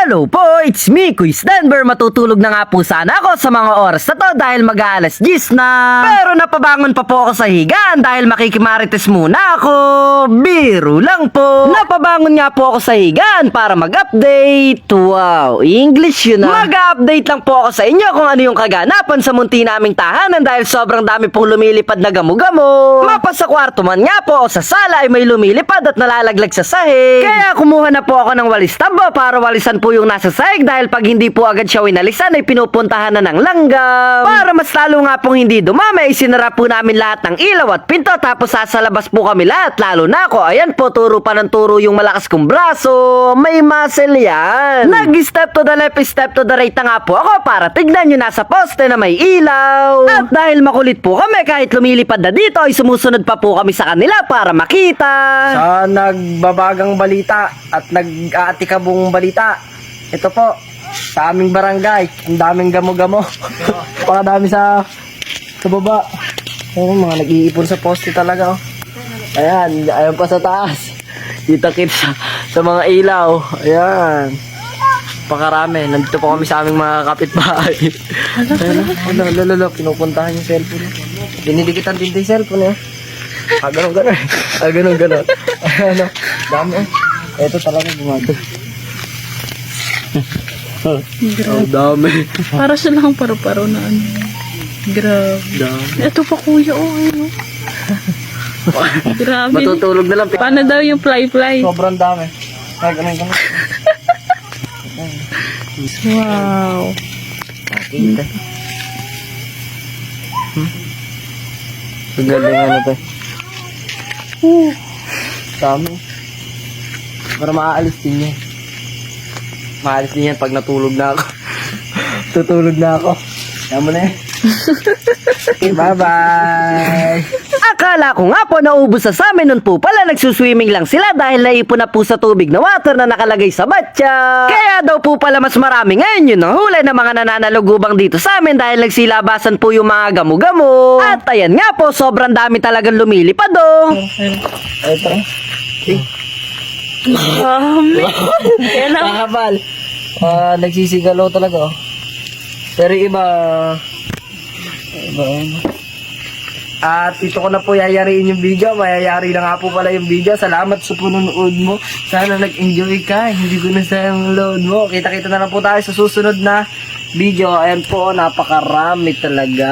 Hello po, it's me, Quiz Denver. Matutulog na nga po sana ako sa mga oras na to dahil mag-aalas 10 na. Pero napabangon pa po ako sa higaan dahil makikimarites muna ako. Biro lang po. Napabangon nga po ako sa higaan para mag-update. Wow, English yun ah. Mag-update lang po ako sa inyo kung ano yung kaganapan sa munti naming tahanan dahil sobrang dami pong lumilipad na gamo-gamo. Mapa sa kwarto man nga po o sa sala ay may lumilipad at nalalaglag sa sahig. Kaya kumuha na po ako ng walis tamba para walisan po yung nasa sahig dahil pag hindi po agad siya winalisan ay pinupuntahan na ng langgam. Para mas lalo nga pong hindi dumami, isinara po namin lahat ng ilaw at pinto tapos sasalabas po kami lahat, lalo na ako. Ayan po, turo pa ng turo yung malakas kong braso. May muscle yan. Nag-step to the left, step to the right na nga po ako para tignan yung nasa poste na may ilaw. At dahil makulit po kami, kahit lumilipad na dito ay sumusunod pa po kami sa kanila para makita. Sa nagbabagang balita at nag-aatikabong balita, ito po, sa aming barangay, ang daming gamo-gamo. Pakadami sa baba. Oh, mga nag-iipon sa poste talaga. Oh. Ayan, ayan pa sa taas. Kita-kita sa mga ilaw. Ayan. Pakarami. Nandito po kami sa aming mga kapitbahay. Ayan, pinupuntahan yung cellphone. Dinidikitan din yung cellphone. Ganon. Ganon. Ayan, dami. Ito talaga gumagod. Oh, dami. Para silang paro-paro na ano. Grabe. Dami. Ito pa kuya, oh. Ano? Grabe. Matutulog na lang. Paano daw yung fly-fly? Sobrang dami. Ganon. Wow. Nakita. Ang galing ano to. Dami. Para maaalis din yan. Maalis din yan pag natulog na ako. Tutulog na ako. Yan mo na eh. Bye-bye. Akala ko nga po naubos sa amin, nun po pala nagsuswimming lang sila dahil naipon na po sa tubig na water na nakalagay sa batya. Kaya daw po pala mas marami ngayon yun ang huli ng mga nananalugubang dito sa amin dahil nagsilabasan po yung mga gamo-gamo. At ayan nga po, sobrang dami talagang lumilipad oh. Ito. Kailan? Kakabal. Nagsisigalo talaga oh. Pero iba. At ito ko na po yayariin yung video. Mayayari na nga po pala yung video. Salamat sa pununood mo. Sana nag-enjoy ka. Hindi ko na sayang load mo. Kita-kita na lang po tayo sa susunod na video. Ayan po, napakarami talaga.